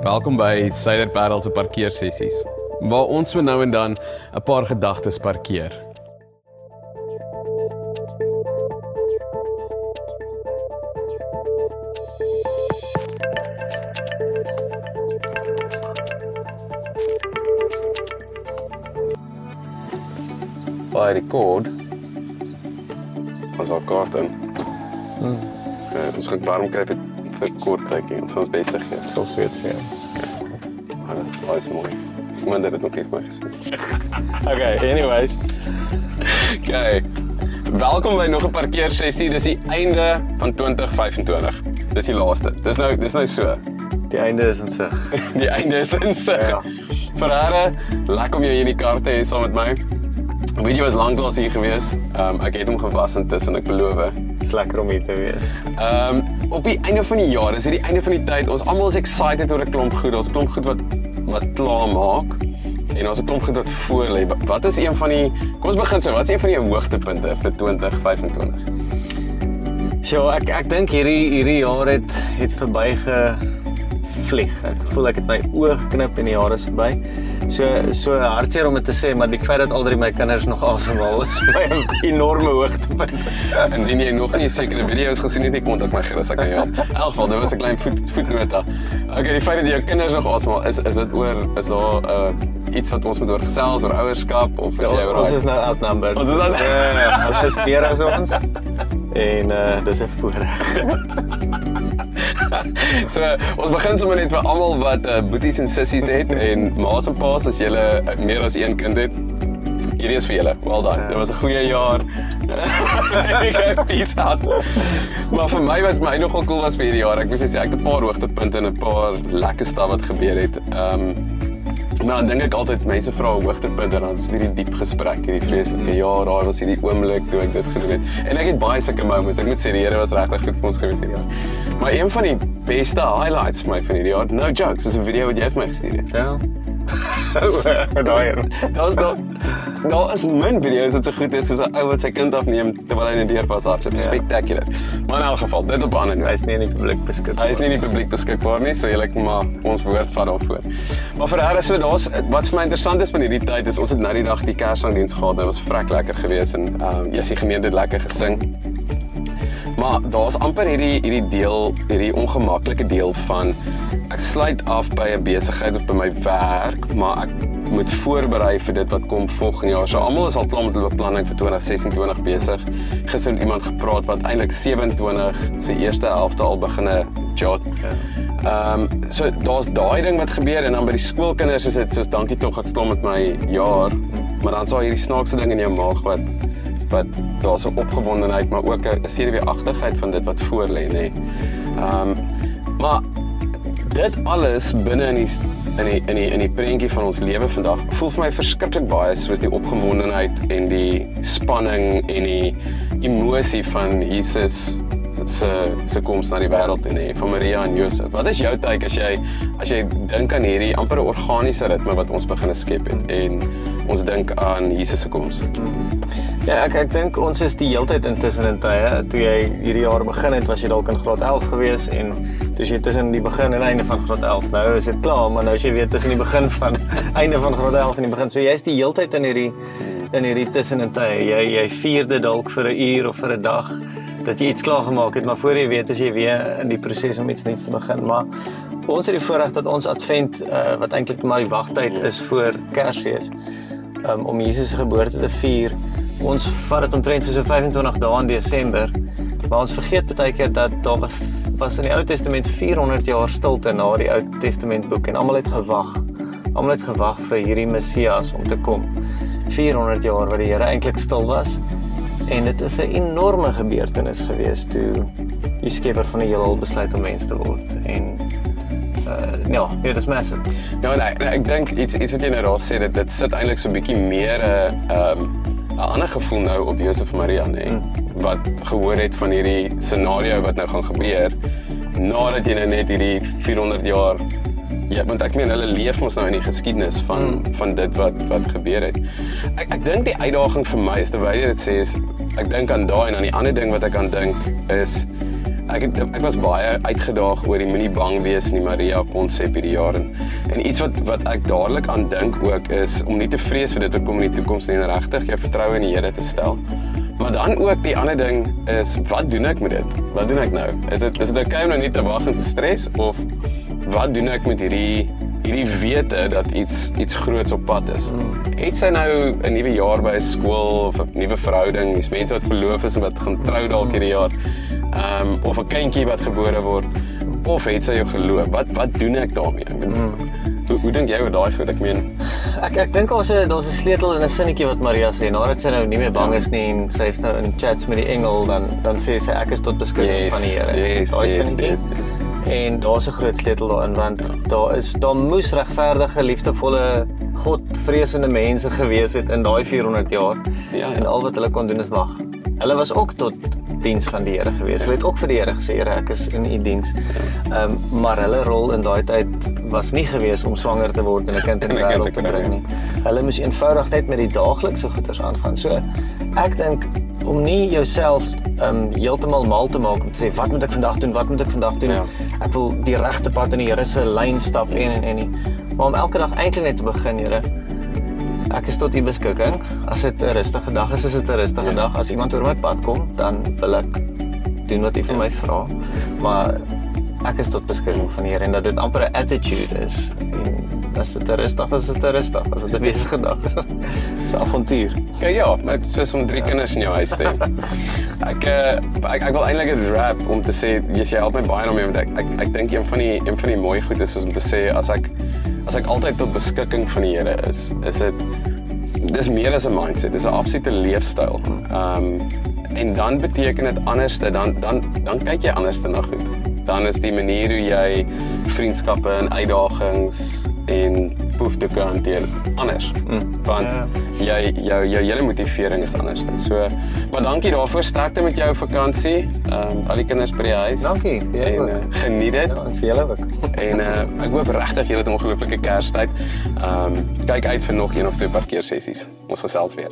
Welkom by Suiderparel se parkeersessies, waar ons so nou en dan 'n paar gedagtes parkeer. By record was our kaart in. Ons gaan warm kry vir kort tydjie, ons gaan ons beste gee. Ek sal sweet vir jou. Maar dat is mooi. Ek wonder dit nog nie vir my gesien. Okay, anyways. Okay. Welkom by nog 'n parkeersessie. Dis die einde van 2025. Dis die laaste. Dis nou so. Die einde is in sig. Die einde is in sig. Ja. Ferrari, lekker om jou hier in die kar te hê saam met my. Weet jy was lanklaas hier gewees. Ek het hom gewas intussen, ek beloof. Dis lekker om hier te wees. Op die einde van die jaar, is dit die einde van die tyd, ons almal is excited oor 'n klomp goed, ons 'n klomp goed wat klaar maak, en ons 'n klomp goed wat voor lê. Wat is een van die, kom ons begin so, wat is een van die hoogtepunte vir 2025? So, ek dink hierdie jaar het verbygevlieg. Ek voel ek het my oë geknip en die jaar is verby. So hartseer om dit te sê, maar die feit dat al drie my kinders nog asemhaal is vir my 'n enorme hoogtepunt. Indien jy nog nie sekere video's gesien het, kontak my gerus, ek kan jou help. In elk geval, dit was 'n klein voetnota. Okay, die feit dat jou kinders nog asemhaal, is daar iets wat ons moet oor gesels, oor ouerskap, of is jy oor? Ons is nou outnumbered. Ons is nou hulle is meer as ons. En dis 'n voorreg. So, ons begin sommer net vir almal wat boeties en sissies het, en ma's en pa's as julle meer as een kind het. Hierdie is vir julle. Well done. Dit was 'n goeie jaar. Ek peace out. Maar vir my wat my nogal cool was vir hierdie jaar, ek moet sê ek het 'n paar hoogtepunte en 'n paar lekker stuff wat gebeur het. Maar dan dink ek altyd, mense vra hoogtepunt en dan is hierdie diep gesprek, hierdie vreeslike jaar, daar was hierdie oomblik toe ek dit gedoen het. En ek het baie sulke moments, ek moet sê die Here was regtig goed vir ons gewees hierdie jaar. Maar een van die beste highlights vir my van hierdie jaar, no jokes, is 'n video wat jy vir my gestuur het. Ja. Daar is min video's wat so goed is soos 'n ou wat sy kind afneem terwyl hy in die deur was hardloop. Spectacular. Maar in elk geval, dit op 'n ander noot. Hy is nie in die publiek beskikbaar. Hy is nie in die publiek beskikbaar nie, so julle kan maar ons woord vat daarvoor. Maar vir haar so wat vir my interessant is van hierdie tyd is ons het nou die dag die Kersdiens gehad en dit was vrek lekker geweest en die gemeente het lekker gesing. Maar daar's amper hierdie ongemaklike deel van ek sluit af by 'n besigheid of by my werk, maar ek moet voorberei vir dit wat kom volgende jaar. So almal is al klaar met hulle beplanning vir 2026 besig. Gister het iemand gepraat wat eintlik 27 se eerste helfte al begin jot. So daar's daai ding wat gebeur en dan by die skoolkinders is dit soos dankie tog ek klaar met my jaar, maar dan sal hierdie snaakse ding in jou maag wat daar's 'n opgewondenheid, maar ook 'n senuweeagtigheid van dit wat voor lê, nê. Maar dit alles binne in die prentjie van ons lewe vandag voel vir my verskriklik baie soos die opgewondenheid en die spanning en die emosie van Jesus se koms na die wêreld en van Maria en Josef. Wat is jou take as jy dink aan hierdie amper organiese ritme wat ons begin skep het en ons dink aan Jesus se koms? Ja, ek dink ons is die heeltyd intussen in tye. Toe jy hierdie jaar begin het, was jy dalk in graad 11 gewees en toe jy tussen die begin en einde van graad 11. Nou is dit klaar, maar nou is jy weer tussen die begin van einde van graad 11 en die begin. So jy is die heeltyd in hierdie tussen in tye. Jy vier dit dalk vir 'n uur of vir 'n dag dat jy iets klaar gemaak het, maar voor jy weet is jy weer in die proses om iets nuuts te begin. Maar ons het die voorreg dat ons Advent wat eintlik maar die wagtyd is voor Kersfees, om Jesus se geboorte te vier. Ons vat dit omtrent vir so 25 dae in Desember, maar ons vergeet baie keer dat daar was in die Ou Testament 400 jaar stilte na die Ou Testament boek en almal het gewag vir hierdie Messias om te kom. 400 jaar wat die Here eintlik stil was. En dit is 'n enorme gebeurtenis geweest toe die skepper van die heelal besluit om mens te word. En dit is massive. Ja, nee, ek dink iets wat jy nou daar sê, dit sit eintlik so 'n bietjie meer 'n ander gevoel nou op Josef en Maria, nê, wat gehoor het van hierdie scenario wat nou gaan gebeur, nadat jy nou net hierdie 400 jaar, want ek meen, hulle leef ons nou in die geskiedenis van dit wat gebeur het. Ek dink die uitdaging vir my is, terwyl jy dit sê, is, ek dink aan daai, en aan die ander ding wat ek aan dink, is, ek was baie uitgedaag oor die moenie bang wees nie Maria konsep hierdie jaar en iets wat ek dadelik aan dink ook is om nie te vrees vir dit wat kom in die toekoms nie en regtig jou vertroue in die Here te stel. Maar dan ook die ander ding is, wat doen ek met dit? Wat doen ek nou? Is dit okay om nou nie te wag en te stres of wat doen ek met hierdie wete dat iets groots op pad is? Het sy nou 'n nuwe jaar by 'n skool of 'n nuwe verhouding, dis mense wat verloof is en wat gaan trou dalk hierdie jaar, of 'n kindjie wat gebore word, of het sy jou geloof? Wat doen ek daarmee? Hoe dink jy oor daai goed? Ek meen, Ek dink daar's 'n sleutel in 'n sinnetjie wat Maria sê, nadat sy nou nie meer bang is nie en sy is nou in chats met die engel, dan sê sy ek is tot beskikking van die Here. Yes. En daar's 'n groot sleutel daarin, want daar moes regverdige, liefdevolle, godvreesende mense gewees het in daai 400 jaar. Ja. En al wat hulle kon doen is wag. Hulle was ook tot diens van die Here gewees. Hulle het ook vir die Here gesê, Here, ek is in u diens. Maar hulle rol in daai tyd was nie gewees om swanger te word en 'n kind in die wêreld te bring nie. Hulle moes eenvoudig net met die daaglikse goeders aangaan. So ek dink om nie jouself heeltemal mal te maak om te sê wat moet ek vandag doen? Ja. Ek wil die regte pad in die Here se lyn stap en nie. Maar om elke dag eintlik net te begin, Here, ek is tot u beskikking. As dit 'n rustige dag is dit 'n rustige dag. As iemand oor my pad kom, dan wil ek doen wat u vir my vra. Maar ek is tot beskikking van die Here en dat dit amper 'n attitude is. En as dit 'n rustig is, dit 'n rustig. As dit 'n besige dag is, is 'n avontuur. Kyk ja, dit is soos om 3 kinders in jou huis te hê. Ek wil eintlik 'n rap om te sê, jy help my baie daarmee want ek dink een van die mooi goed is om te sê as ek altyd tot beskikking van die Here is dis meer as 'n mindset, dis 'n absolute leefstyl. En dan beteken dit anderste, dan kyk jy anderste na goed. Dan is die manier hoe jy vriendskappe en uitdagings en poefdoeke hanteer anders. Want jou hele motivering is anders. So, maar dankie daarvoor, sterkte met jou vakansie. Al die kinders by die huis. Dankie, vir jou ook. Geniet dit. Ja, en vir julle ook. En ek hoop regtig julle het 'n ongelooflike Kerstyd. Kyk uit vir nog 1 of 2 parkeersessies. Ons gesels weer.